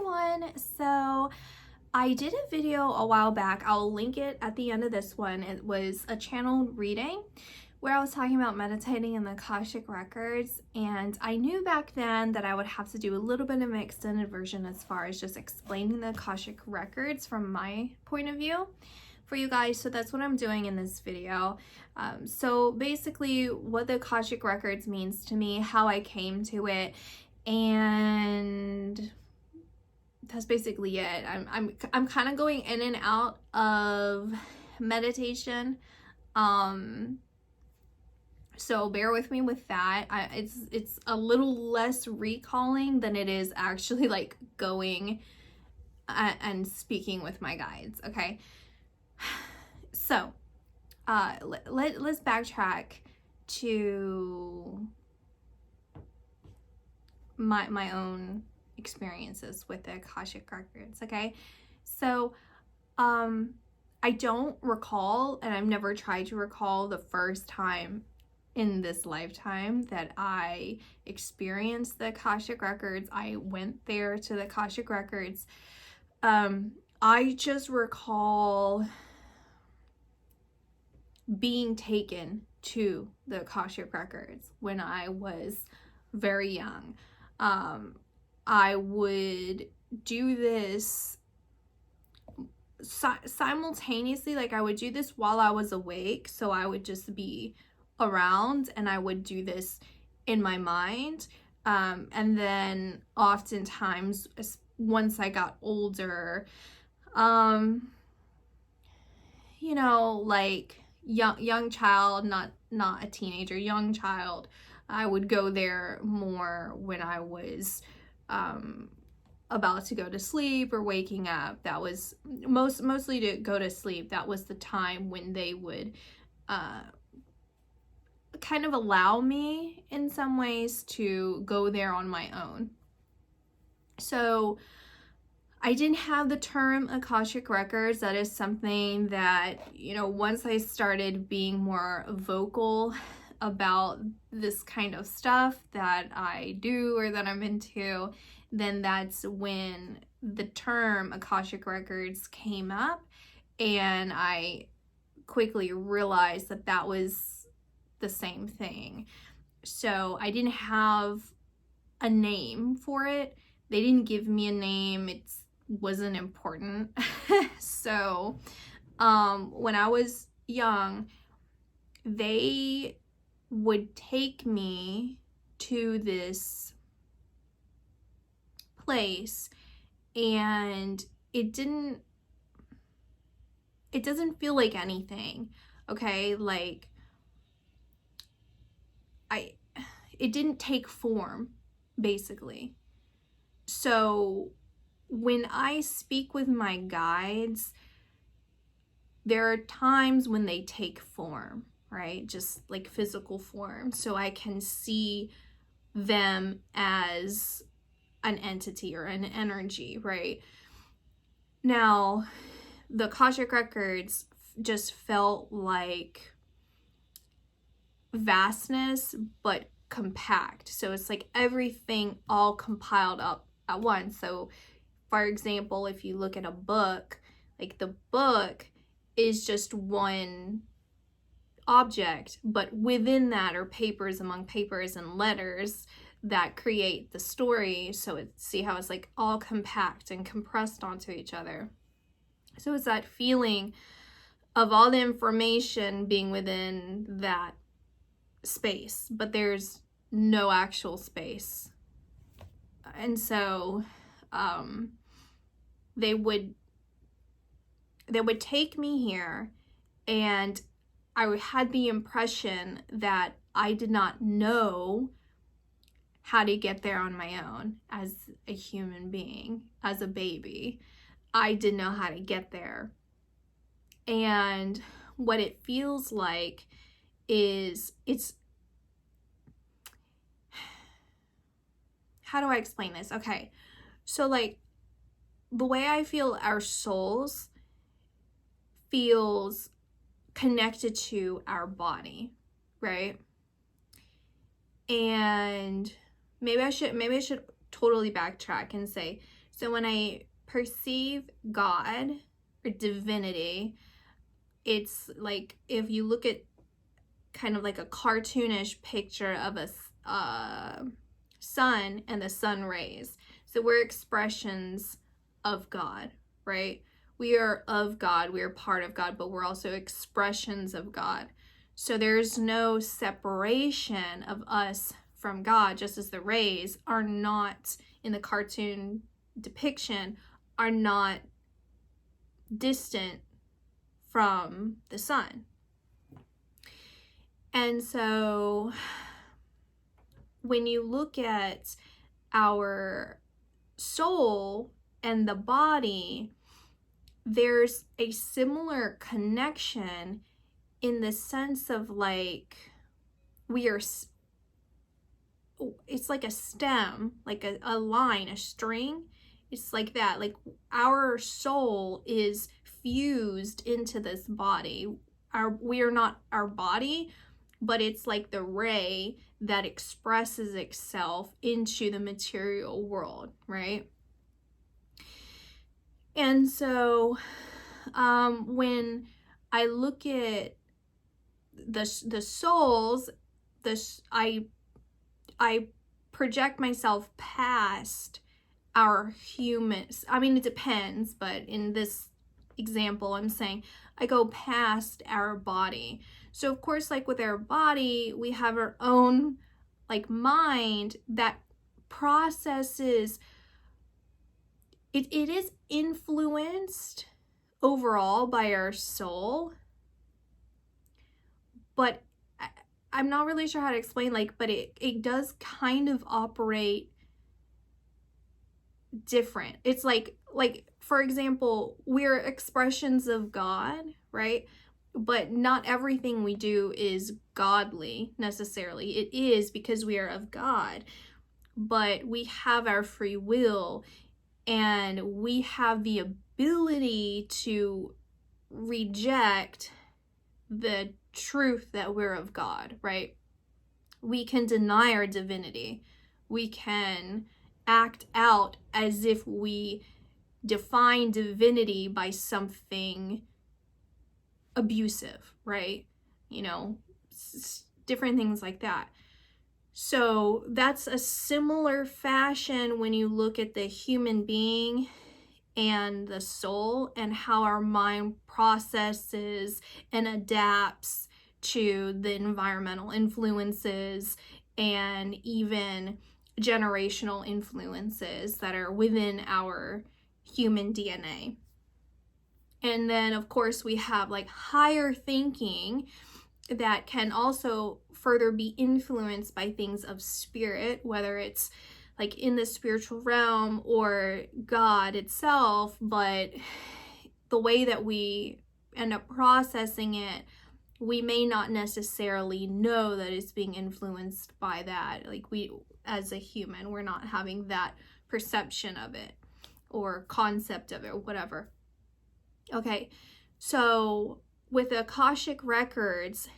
everyone. So I did a video a while back. I'll link it at the end of this one. It was a channel reading where I was talking about meditating in the Akashic Records, and I knew back then that I would have to do a little bit of an extended version as far as just explaining the Akashic Records from my point of view for you guys. So that's what I'm doing in this video. So basically what the Akashic Records means to me, how I came to it, and that's basically it. I'm kind of going in and out of meditation, so bear with me with that. It's a little less recalling than it is actually like going and speaking with my guides. Okay, so let's backtrack to my own experiences with the Akashic Records. Okay, so I don't recall, and I've never tried to recall the first time in this lifetime that I experienced the Akashic Records. I went there to the Akashic Records. I just recall being taken to the Akashic Records when I was very young. I would do this simultaneously, like I would do this while I was awake, so I would just be around and I would do this in my mind, and then oftentimes once I got older, you know, like young child, not a teenager, young child, I would go there more when I was about to go to sleep or waking up. That was mostly to go to sleep. That was the time when they would kind of allow me in some ways to go there on my own. So I didn't have the term Akashic Records. That is something that, you know, once I started being more vocal about this kind of stuff that I do or that I'm into, then that's when the term Akashic Records came up, and I quickly realized that that was the same thing. So I didn't have a name for it. They didn't give me a name. It wasn't important. So when I was young, they would take me to this place, and it doesn't feel like anything. Okay, like it didn't take form, basically. So when I speak with my guides, there are times when they take form, right? Just like physical form. So I can see them as an entity or an energy, right? Now, the Akashic Records just felt like vastness, but compact. So it's like everything all compiled up at once. So for example, if you look at a book, like the book is just one object, but within that are papers among papers and letters that create the story. So see how it's like all compact and compressed onto each other. So it's that feeling of all the information being within that space, but there's no actual space. And so they would take me here, and I had the impression that I did not know how to get there on my own as a human being, as a baby. I didn't know how to get there. And what it feels like is, how do I explain this? Okay, so like the way I feel our souls feels connected to our body, right? And maybe I should totally backtrack and say, So when I perceive God or divinity, it's like if you look at kind of like a cartoonish picture of a sun and the sun rays. So we're expressions of God, right? We are of God, we are part of God, but we're also expressions of God. So there's no separation of us from God, just as the rays are not in the cartoon depiction, are not distant from the sun. And so when you look at our soul and the body, there's a similar connection in the sense of like we are, it's like a stem, like a line, a string. It's like that. Like our soul is fused into this body. We are not our body, but it's like the ray that expresses itself into the material world, right? And so when I look at the souls, I project myself past our humans. I mean, it depends, but in this example, I'm saying I go past our body. So of course, like with our body, we have our own like mind that processes. It is influenced overall by our soul, but I'm not really sure how to explain, like, but it does kind of operate different. It's like for example, we're expressions of God, right? But not everything we do is godly necessarily. It is because we are of God, but we have our free will and we have the ability to reject the truth that we're of God, right? We can deny our divinity. We can act out as if we define divinity by something abusive, right? You know, different things like that. So that's a similar fashion when you look at the human being and the soul and how our mind processes and adapts to the environmental influences and even generational influences that are within our human DNA. And then of course we have like higher thinking that can also further be influenced by things of spirit, whether it's like in the spiritual realm or God itself, but the way that we end up processing it, we may not necessarily know that it's being influenced by that. Like we, as a human, we're not having that perception of it or concept of it or whatever. Okay, so with Akashic Records,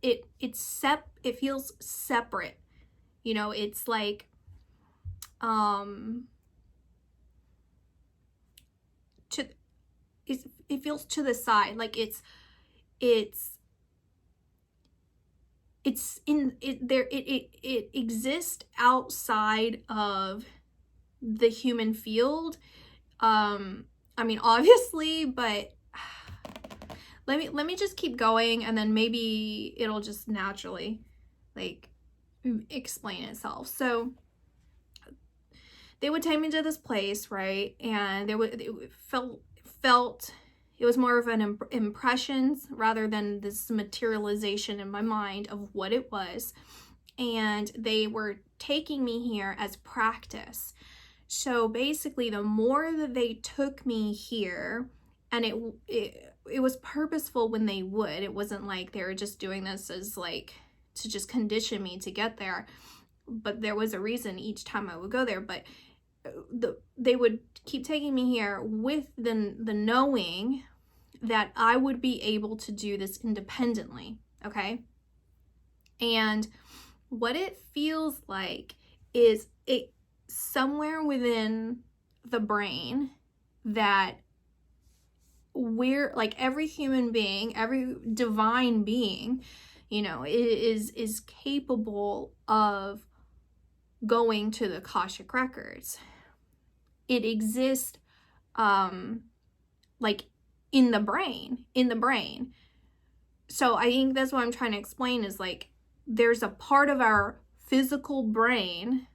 it feels separate. You know, it's like it feels to the side, like it's in it there it exists outside of the human field. I mean, obviously, but let me just keep going and then maybe it'll just naturally like explain itself. So they would take me to this place, right? And it felt it was more of an impressions rather than this materialization in my mind of what it was. And they were taking me here as practice. So basically, the more that they took me here, and it was purposeful when they would. It wasn't like they were just doing this as like to just condition me to get there. But there was a reason each time I would go there. But they would keep taking me here with the knowing that I would be able to do this independently, okay? And what it feels like is it somewhere within the brain that we're like, every human being, every divine being, you know, is capable of going to the Akashic Records. It exists like in the brain. So I think that's what I'm trying to explain, is like, there's a part of our physical brain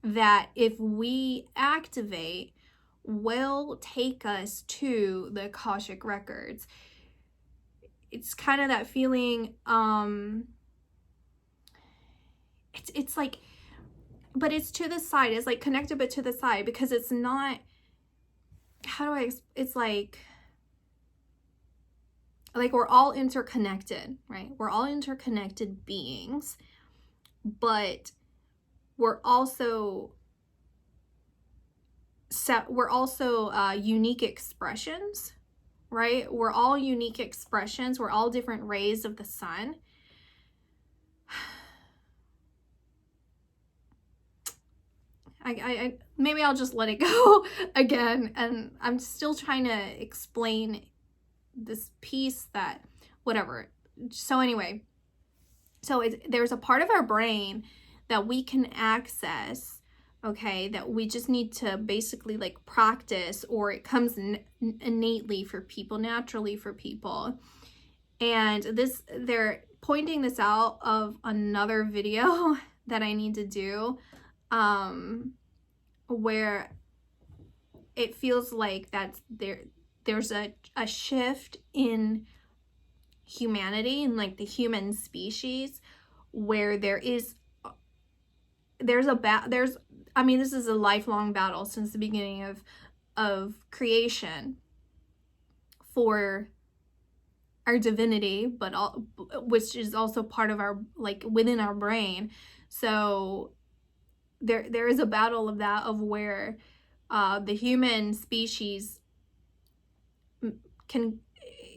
that if we activate will take us to the Akashic Records. It's kind of that feeling, it's like, but it's to the side, it's like connected but to the side, because it's not, how do I, it's like we're all interconnected, right? We're all interconnected beings, but we're also unique expressions, right? We're all unique expressions. We're all different rays of the sun. I maybe I'll just let it go again, and I'm still trying to explain this piece that, whatever. So anyway, so there's a part of our brain that we can access, okay, that we just need to basically like practice, or it comes innately for people, naturally for people. And this, they're pointing this out of another video that I need to do, where it feels like that's there's a shift in humanity and like the human species, where there's I mean, this is a lifelong battle since the beginning of creation for our divinity, but which is also part of our, like, within our brain. So there is a battle of that, of where the human species can,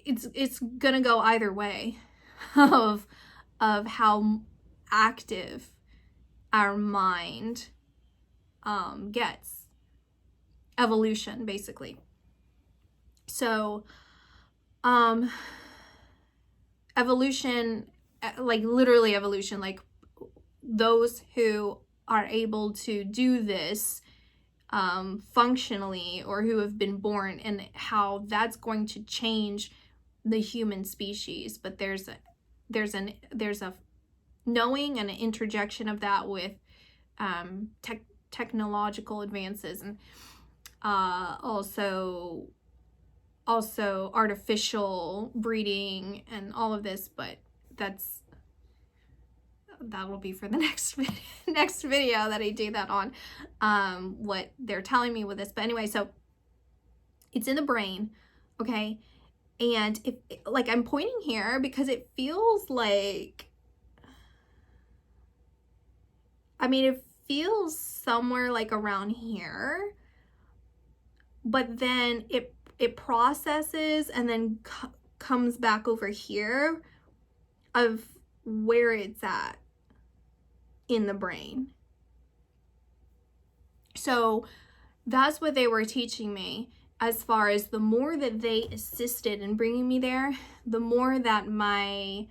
it's gonna go either way of how active our mind gets. Evolution, basically. So evolution, like literally evolution, like those who are able to do this functionally, or who have been born, and how that's going to change the human species. But there's a knowing and an interjection of that with technological advances, and also artificial breeding and all of this. But that'll be for the next video that I do that on, what they're telling me with this. But anyway, so it's in the brain, okay? And if, like, I'm pointing here because it feels like, I mean, it feels somewhere like around here, but then it processes and then comes back over here of where it's at in the brain. So that's what they were teaching me, as far as the more that they assisted in bringing me there, the more that my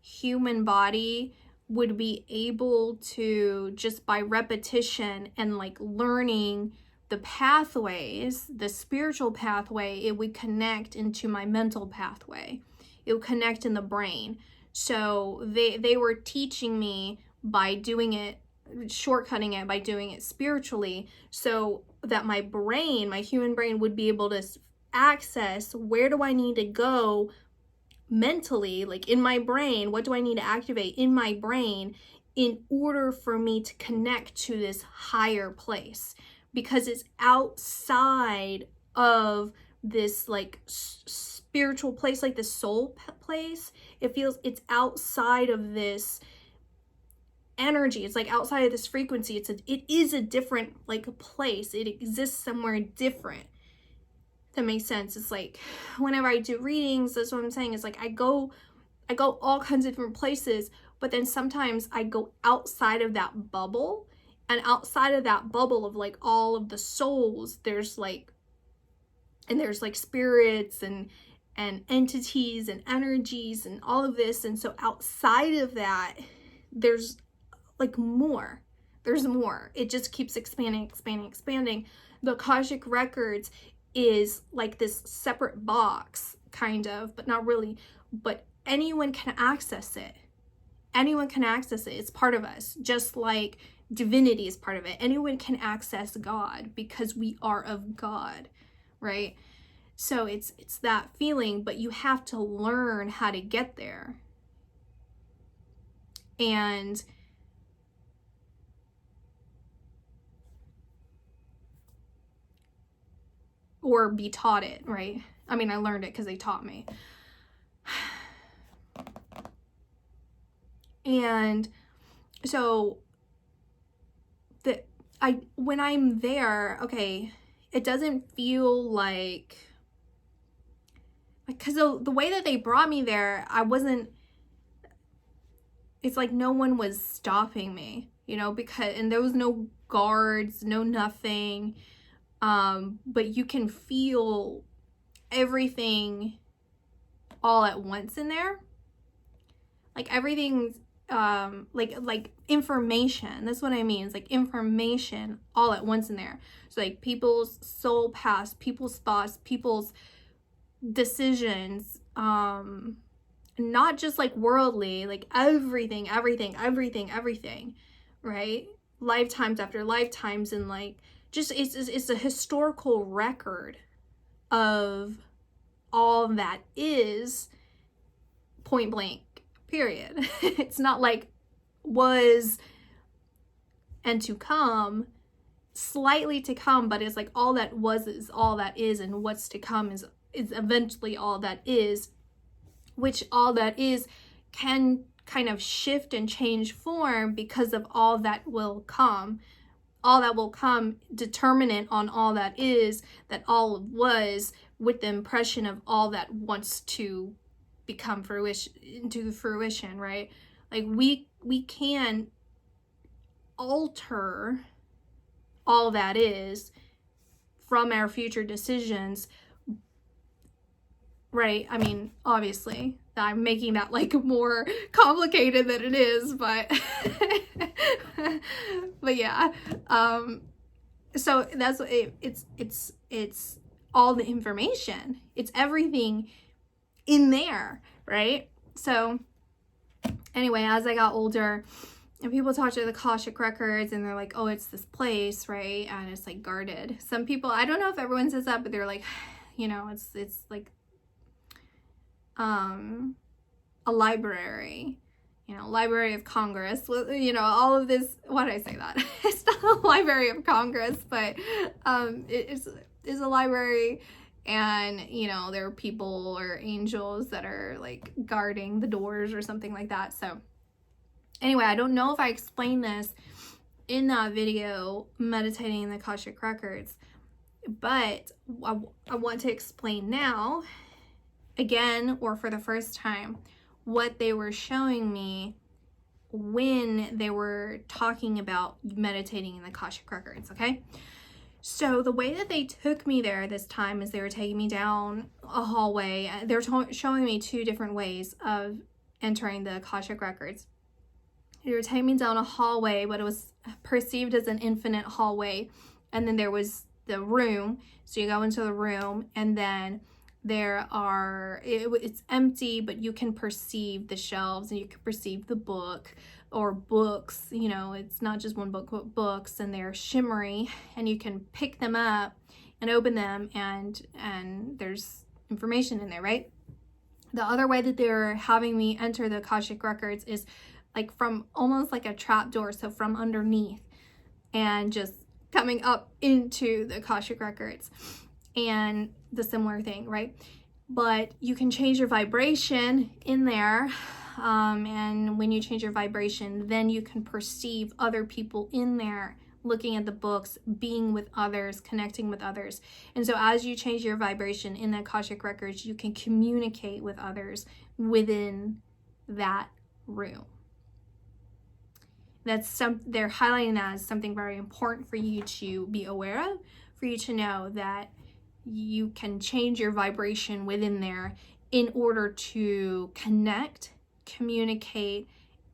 human body would be able to, just by repetition and like learning the pathways, the spiritual pathway, it would connect into my mental pathway. It would connect in the brain. So they were teaching me by doing it, shortcutting it by doing it spiritually, so that my brain, my human brain, would be able to access, where do I need to go mentally, like in my brain, what do I need to activate in my brain in order for me to connect to this higher place, because it's outside of this like spiritual place, like the soul place. It feels it's outside of this energy. It's like outside of this frequency. It is a different like place. It exists somewhere different. That makes sense. It's like whenever I do readings, that's what I'm saying. It's like I go all kinds of different places, but then sometimes I go outside of that bubble And outside of that bubble of like all of the souls, there's like spirits and entities and energies and all of this. And so outside of that, there's like more. There's more. It just keeps expanding, expanding, expanding. The Akashic Records is like this separate box, kind of, but not really. But anyone can access it. Anyone can access it. It's part of us, just like divinity is part of it. Anyone can access God because we are of God, right? So it's that feeling, but you have to learn how to get there. And or be taught it, right? I mean, I learned it because they taught me. And so when I'm there, okay, it doesn't feel like, because the way that they brought me there, it's like no one was stopping me, you know, and there was no guards, no nothing. But you can feel everything all at once in there. Like everything's like information. That's what I mean. It's like information all at once in there. So like people's soul past, people's thoughts, people's decisions, not just like worldly, like everything, right? Lifetimes after lifetimes, and like just it's a historical record of all that is, point blank, period. It's not like was and to come, slightly to come, but it's like all that was is all that is, and what's to come is eventually all that is, which all that is can kind of shift and change form because of all that will come. All that will come determinant on all that is, that all was, with the impression of all that wants to become fruition, right? Like we can alter all that is from our future decisions, right? I mean, obviously I'm making that like more complicated than it is, but but yeah. So that's it's all the information. It's everything in there, right? So anyway, as I got older and people talk to the Akashic Records and they're like, oh, it's this place, right? And it's like guarded. Some people, I don't know if everyone says that, but they're like, you know, it's like a library, you know, Library of Congress, you know, all of this. Why did I say that? It's not a Library of Congress, but it is a library, and you know, there are people or angels that are like guarding the doors or something like that. So anyway, I don't know if I explained this in that video, Meditating in the Akashic Records, but I want to explain now, again, or for the first time, what they were showing me when they were talking about meditating in the Akashic Records, okay? So the way that they took me there this time is they were taking me down a hallway. They were showing me two different ways of entering the Akashic Records. They were taking me down a hallway, but it was perceived as an infinite hallway. And then there was the room. So you go into the room, and then it's empty, but you can perceive the shelves and you can perceive the book or books, you know, it's not just one book, but books, and they're shimmery, and you can pick them up and open them, and there's information in there, right? The other way that they're having me enter the Akashic Records is like from almost like a trap door, so from underneath, and just coming up into the Akashic Records, and the similar thing, right? But you can change your vibration in there, and when you change your vibration, then you can perceive other people in there, looking at the books, being with others, connecting with others. And so as you change your vibration in the Akashic Records, you can communicate with others within that room. they're highlighting that as something very important for you to be aware of, for you to know that you can change your vibration within there in order to connect, communicate,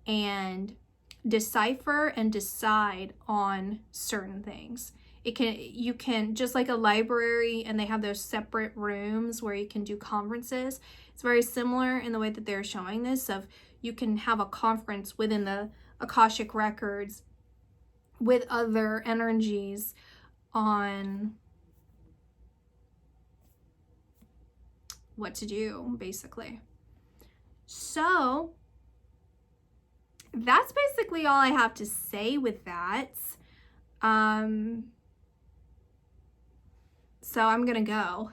and decipher and decide on certain things. You can, just like a library, and they have those separate rooms where you can do conferences. It's very similar in the way that they're showing this, of you can have a conference within the Akashic Records with other energies on what to do, basically. So that's basically all I have to say with that. So I'm gonna go.